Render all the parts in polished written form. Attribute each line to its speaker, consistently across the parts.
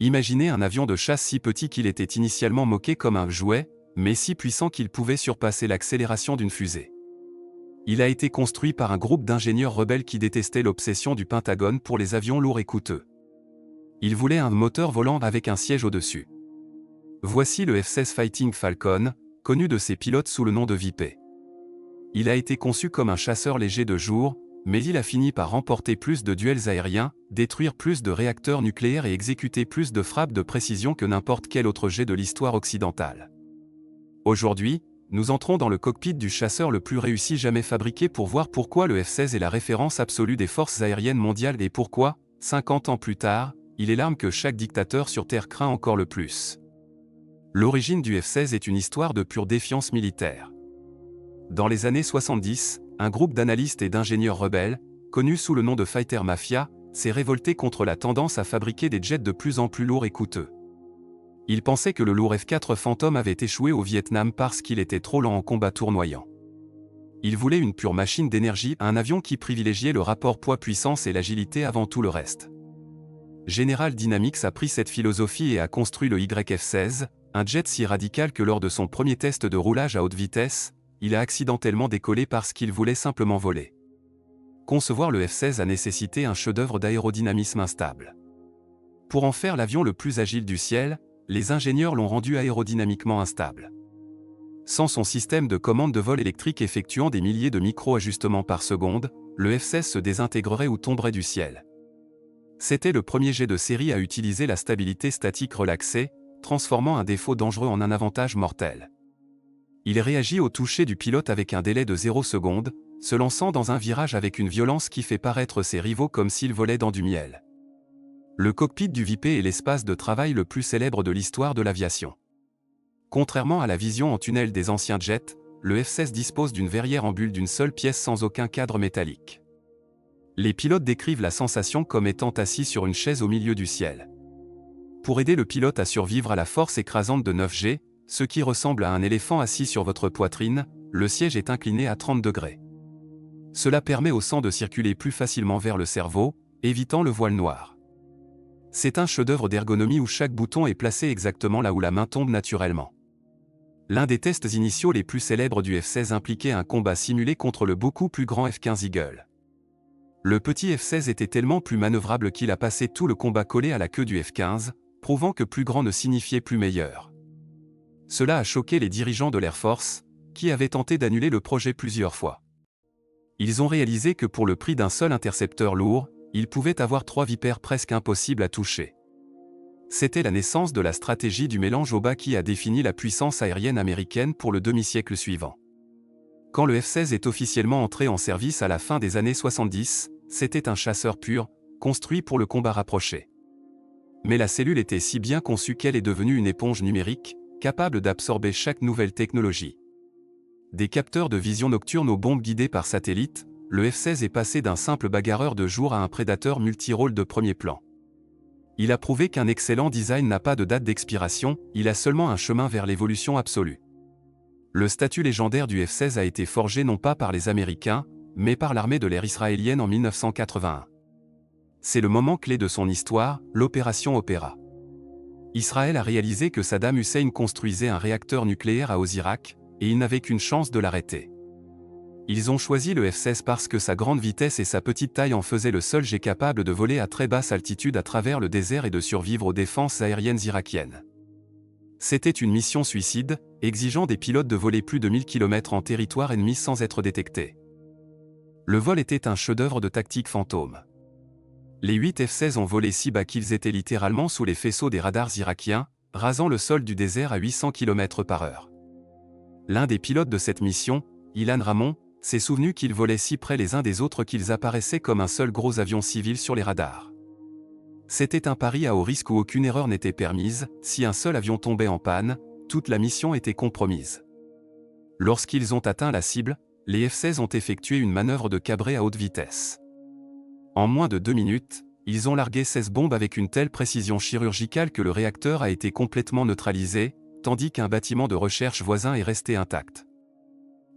Speaker 1: Imaginez un avion de chasse si petit qu'il était initialement moqué comme un jouet, mais si puissant qu'il pouvait surpasser l'accélération d'une fusée. Il a été construit par un groupe d'ingénieurs rebelles qui détestaient l'obsession du Pentagone pour les avions lourds et coûteux. Ils voulaient un moteur volant avec un siège au-dessus. Voici le F-16 Fighting Falcon, connu de ses pilotes sous le nom de Vipers. Il a été conçu comme un chasseur léger de jour, mais il a fini par remporter plus de duels aériens, détruire plus de réacteurs nucléaires et exécuter plus de frappes de précision que n'importe quel autre jet de l'histoire occidentale. Aujourd'hui, nous entrons dans le cockpit du chasseur le plus réussi jamais fabriqué pour voir pourquoi le F-16 est la référence absolue des forces aériennes mondiales et pourquoi, 50 ans plus tard, il est l'arme que chaque dictateur sur Terre craint encore le plus. L'origine du F-16 est une histoire de pure défiance militaire. Dans les années 70, un groupe d'analystes et d'ingénieurs rebelles, connu sous le nom de Fighter Mafia, s'est révolté contre la tendance à fabriquer des jets de plus en plus lourds et coûteux. Ils pensaient que le lourd F-4 Phantom avait échoué au Vietnam parce qu'il était trop lent en combat tournoyant. Ils voulaient une pure machine d'énergie, un avion qui privilégiait le rapport poids-puissance et l'agilité avant tout le reste. General Dynamics a pris cette philosophie et a construit le YF-16, un jet si radical que lors de son premier test de roulage à haute vitesse, il a accidentellement décollé parce qu'il voulait simplement voler. Concevoir le F-16 a nécessité un chef-d'œuvre d'aérodynamisme instable. Pour en faire l'avion le plus agile du ciel, les ingénieurs l'ont rendu aérodynamiquement instable. Sans son système de commande de vol électrique effectuant des milliers de micro-ajustements par seconde, le F-16 se désintégrerait ou tomberait du ciel. C'était le premier jet de série à utiliser la stabilité statique relaxée, transformant un défaut dangereux en un avantage mortel. Il réagit au toucher du pilote avec un délai de 0 seconde, se lançant dans un virage avec une violence qui fait paraître ses rivaux comme s'ils volaient dans du miel. Le cockpit du Vipers est l'espace de travail le plus célèbre de l'histoire de l'aviation. Contrairement à la vision en tunnel des anciens jets, le F-16 dispose d'une verrière en bulle d'une seule pièce sans aucun cadre métallique. Les pilotes décrivent la sensation comme étant assis sur une chaise au milieu du ciel. Pour aider le pilote à survivre à la force écrasante de 9G, ce qui ressemble à un éléphant assis sur votre poitrine, le siège est incliné à 30 degrés. Cela permet au sang de circuler plus facilement vers le cerveau, évitant le voile noir. C'est un chef-d'œuvre d'ergonomie où chaque bouton est placé exactement là où la main tombe naturellement. L'un des tests initiaux les plus célèbres du F-16 impliquait un combat simulé contre le beaucoup plus grand F-15 Eagle. Le petit F-16 était tellement plus manœuvrable qu'il a passé tout le combat collé à la queue du F-15, prouvant que plus grand ne signifiait plus meilleur. Cela a choqué les dirigeants de l'Air Force, qui avaient tenté d'annuler le projet plusieurs fois. Ils ont réalisé que pour le prix d'un seul intercepteur lourd, ils pouvaient avoir 3 Vipers presque impossibles à toucher. C'était la naissance de la stratégie du mélange au bas qui a défini la puissance aérienne américaine pour le demi-siècle suivant. Quand le F-16 est officiellement entré en service à la fin des années 70, c'était un chasseur pur, construit pour le combat rapproché. Mais la cellule était si bien conçue qu'elle est devenue une éponge numérique, capable d'absorber chaque nouvelle technologie. Des capteurs de vision nocturne aux bombes guidées par satellite, le F-16 est passé d'un simple bagarreur de jour à un prédateur multirôle de premier plan. Il a prouvé qu'un excellent design n'a pas de date d'expiration, il a seulement un chemin vers l'évolution absolue. Le statut légendaire du F-16 a été forgé non pas par les Américains, mais par l'armée de l'air israélienne en 1981. C'est le moment clé de son histoire, l'opération Opéra. Israël a réalisé que Saddam Hussein construisait un réacteur nucléaire à Osirak, et il n'avait qu'une chance de l'arrêter. Ils ont choisi le F-16 parce que sa grande vitesse et sa petite taille en faisaient le seul jet capable de voler à très basse altitude à travers le désert et de survivre aux défenses aériennes irakiennes. C'était une mission suicide, exigeant des pilotes de voler plus de 1000 km en territoire ennemi sans être détectés. Le vol était un chef-d'œuvre de tactique fantôme. Les 8 F-16 ont volé si bas qu'ils étaient littéralement sous les faisceaux des radars irakiens, rasant le sol du désert à 800 km/h. L'un des pilotes de cette mission, Ilan Ramon, s'est souvenu qu'ils volaient si près les uns des autres qu'ils apparaissaient comme un seul gros avion civil sur les radars. C'était un pari à haut risque où aucune erreur n'était permise, si un seul avion tombait en panne, toute la mission était compromise. Lorsqu'ils ont atteint la cible, les F-16 ont effectué une manœuvre de cabré à haute vitesse. En moins de 2 minutes, ils ont largué 16 bombes avec une telle précision chirurgicale que le réacteur a été complètement neutralisé, tandis qu'un bâtiment de recherche voisin est resté intact.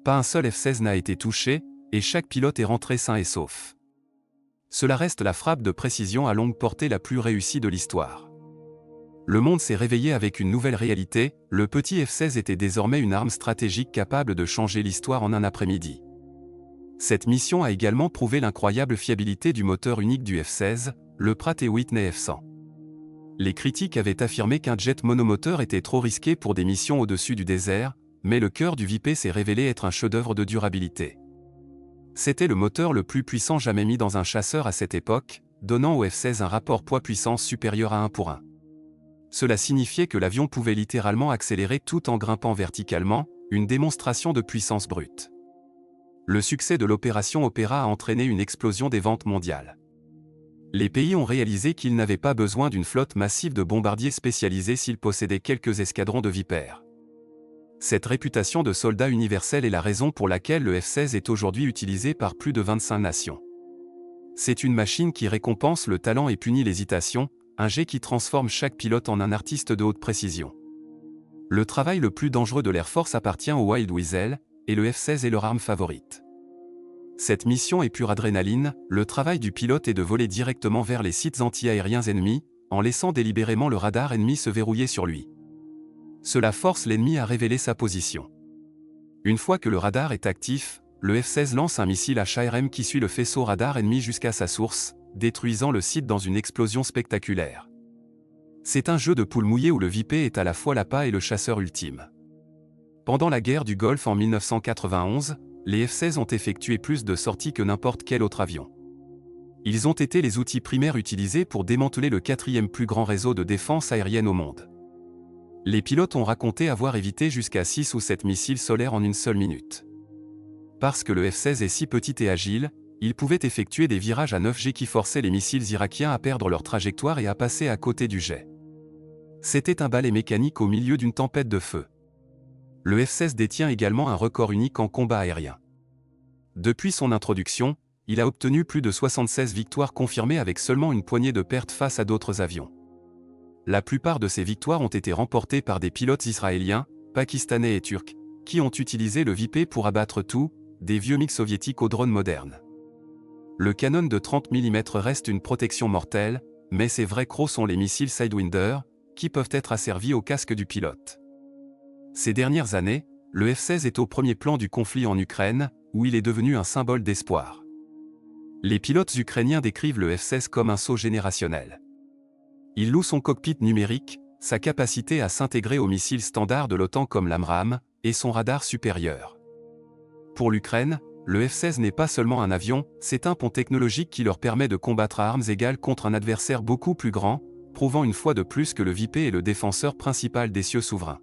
Speaker 1: Pas un seul F-16 n'a été touché, et chaque pilote est rentré sain et sauf. Cela reste la frappe de précision à longue portée la plus réussie de l'histoire. Le monde s'est réveillé avec une nouvelle réalité, le petit F-16 était désormais une arme stratégique capable de changer l'histoire en un après-midi. Cette mission a également prouvé l'incroyable fiabilité du moteur unique du F-16, le Pratt & Whitney F-100. Les critiques avaient affirmé qu'un jet monomoteur était trop risqué pour des missions au-dessus du désert, mais le cœur du VIP s'est révélé être un chef-d'œuvre de durabilité. C'était le moteur le plus puissant jamais mis dans un chasseur à cette époque, donnant au F-16 un rapport poids-puissance supérieur à 1 pour 1. Cela signifiait que l'avion pouvait littéralement accélérer tout en grimpant verticalement, une démonstration de puissance brute. Le succès de l'opération Opéra a entraîné une explosion des ventes mondiales. Les pays ont réalisé qu'ils n'avaient pas besoin d'une flotte massive de bombardiers spécialisés s'ils possédaient quelques escadrons de Vipers. Cette réputation de soldat universel est la raison pour laquelle le F-16 est aujourd'hui utilisé par plus de 25 nations. C'est une machine qui récompense le talent et punit l'hésitation, un jet qui transforme chaque pilote en un artiste de haute précision. Le travail le plus dangereux de l'Air Force appartient au Wild Weasel, et le F-16 est leur arme favorite. Cette mission est pure adrénaline, le travail du pilote est de voler directement vers les sites anti-aériens ennemis, en laissant délibérément le radar ennemi se verrouiller sur lui. Cela force l'ennemi à révéler sa position. Une fois que le radar est actif, le F-16 lance un missile HARM qui suit le faisceau radar ennemi jusqu'à sa source, détruisant le site dans une explosion spectaculaire. C'est un jeu de poule mouillée où le VIP est à la fois l'appât et le chasseur ultime. Pendant la guerre du Golfe en 1991, les F-16 ont effectué plus de sorties que n'importe quel autre avion. Ils ont été les outils primaires utilisés pour démanteler le 4e plus grand réseau de défense aérienne au monde. Les pilotes ont raconté avoir évité jusqu'à 6 ou 7 missiles solaires en une seule minute. Parce que le F-16 est si petit et agile, il pouvait effectuer des virages à 9G qui forçaient les missiles irakiens à perdre leur trajectoire et à passer à côté du jet. C'était un balai mécanique au milieu d'une tempête de feu. Le F-16 détient également un record unique en combat aérien. Depuis son introduction, il a obtenu plus de 76 victoires confirmées avec seulement une poignée de pertes face à d'autres avions. La plupart de ces victoires ont été remportées par des pilotes israéliens, pakistanais et turcs, qui ont utilisé le VIP pour abattre tout, des vieux MiG soviétiques aux drones modernes. Le canon de 30 mm reste une protection mortelle, mais ses vrais crocs sont les missiles Sidewinder, qui peuvent être asservis au casque du pilote. Ces dernières années, le F-16 est au premier plan du conflit en Ukraine, où il est devenu un symbole d'espoir. Les pilotes ukrainiens décrivent le F-16 comme un saut générationnel. Il loue son cockpit numérique, sa capacité à s'intégrer aux missiles standards de l'OTAN comme l'AMRAAM, et son radar supérieur. Pour l'Ukraine, le F-16 n'est pas seulement un avion, c'est un pont technologique qui leur permet de combattre à armes égales contre un adversaire beaucoup plus grand, prouvant une fois de plus que le VIP est le défenseur principal des cieux souverains.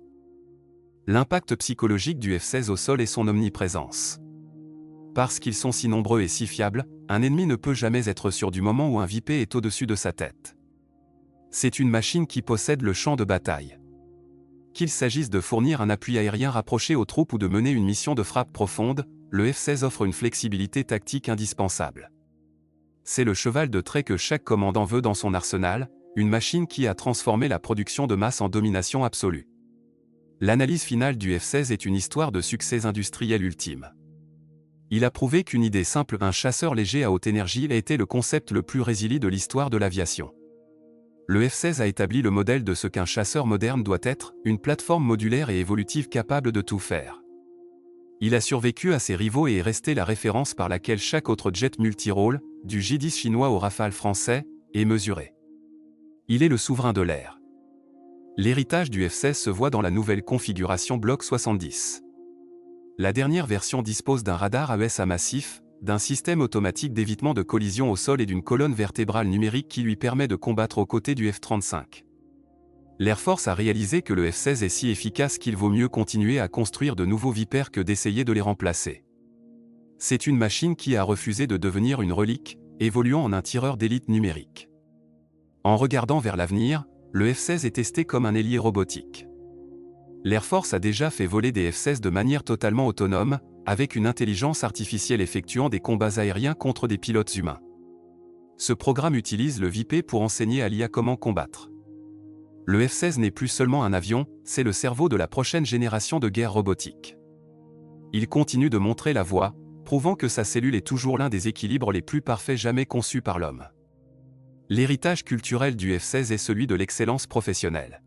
Speaker 1: L'impact psychologique du F-16 au sol est son omniprésence. Parce qu'ils sont si nombreux et si fiables, un ennemi ne peut jamais être sûr du moment où un VIP est au-dessus de sa tête. C'est une machine qui possède le champ de bataille. Qu'il s'agisse de fournir un appui aérien rapproché aux troupes ou de mener une mission de frappe profonde, le F-16 offre une flexibilité tactique indispensable. C'est le cheval de trait que chaque commandant veut dans son arsenal, une machine qui a transformé la production de masse en domination absolue. L'analyse finale du F-16 est une histoire de succès industriel ultime. Il a prouvé qu'une idée simple, un chasseur léger à haute énergie, a été le concept le plus résilient de l'histoire de l'aviation. Le F-16 a établi le modèle de ce qu'un chasseur moderne doit être, une plateforme modulaire et évolutive capable de tout faire. Il a survécu à ses rivaux et est resté la référence par laquelle chaque autre jet multirôle, du J-10 chinois au Rafale français, est mesuré. Il est le souverain de l'air. L'héritage du F-16 se voit dans la nouvelle configuration Block 70. La dernière version dispose d'un radar AESA massif, d'un système automatique d'évitement de collision au sol et d'une colonne vertébrale numérique qui lui permet de combattre aux côtés du F-35. L'Air Force a réalisé que le F-16 est si efficace qu'il vaut mieux continuer à construire de nouveaux Vipers que d'essayer de les remplacer. C'est une machine qui a refusé de devenir une relique, évoluant en un tireur d'élite numérique. En regardant vers l'avenir, le F-16 est testé comme un ailier robotique. L'Air Force a déjà fait voler des F-16 de manière totalement autonome, avec une intelligence artificielle effectuant des combats aériens contre des pilotes humains. Ce programme utilise le VIP pour enseigner à l'IA comment combattre. Le F-16 n'est plus seulement un avion, c'est le cerveau de la prochaine génération de guerre robotique. Il continue de montrer la voie, prouvant que sa cellule est toujours l'un des équilibres les plus parfaits jamais conçus par l'homme. L'héritage culturel du F-16 est celui de l'excellence professionnelle.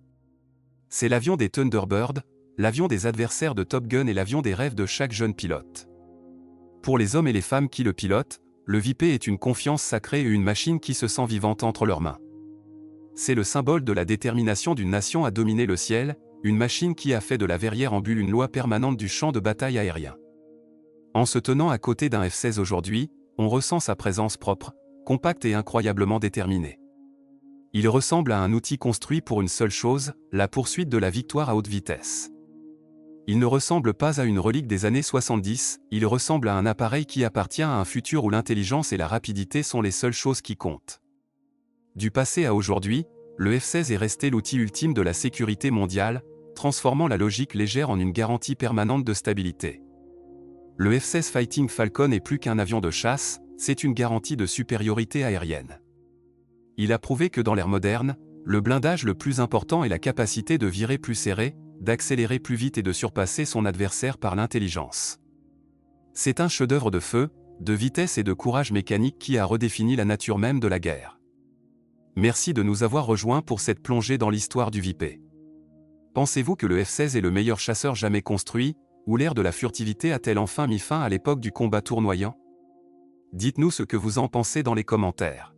Speaker 1: C'est l'avion des Thunderbirds, l'avion des adversaires de Top Gun et l'avion des rêves de chaque jeune pilote. Pour les hommes et les femmes qui le pilotent, le VIP est une confiance sacrée et une machine qui se sent vivante entre leurs mains. C'est le symbole de la détermination d'une nation à dominer le ciel, une machine qui a fait de la Verrière en Bulle une loi permanente du champ de bataille aérien. En se tenant à côté d'un F-16 aujourd'hui, on ressent sa présence propre, compacte et incroyablement déterminée. Il ressemble à un outil construit pour une seule chose, la poursuite de la victoire à haute vitesse. Il ne ressemble pas à une relique des années 70, il ressemble à un appareil qui appartient à un futur où l'intelligence et la rapidité sont les seules choses qui comptent. Du passé à aujourd'hui, le F-16 est resté l'outil ultime de la sécurité mondiale, transformant la logique légère en une garantie permanente de stabilité. Le F-16 Fighting Falcon n'est plus qu'un avion de chasse, c'est une garantie de supériorité aérienne. Il a prouvé que dans l'ère moderne, le blindage le plus important est la capacité de virer plus serré, d'accélérer plus vite et de surpasser son adversaire par l'intelligence. C'est un chef-d'œuvre de feu, de vitesse et de courage mécanique qui a redéfini la nature même de la guerre. Merci de nous avoir rejoints pour cette plongée dans l'histoire du VIP. Pensez-vous que le F-16 est le meilleur chasseur jamais construit, ou l'ère de la furtivité a-t-elle enfin mis fin à l'époque du combat tournoyant? Dites-nous ce que vous en pensez dans les commentaires.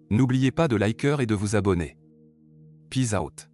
Speaker 1: N'oubliez pas de liker et de vous abonner. Peace out.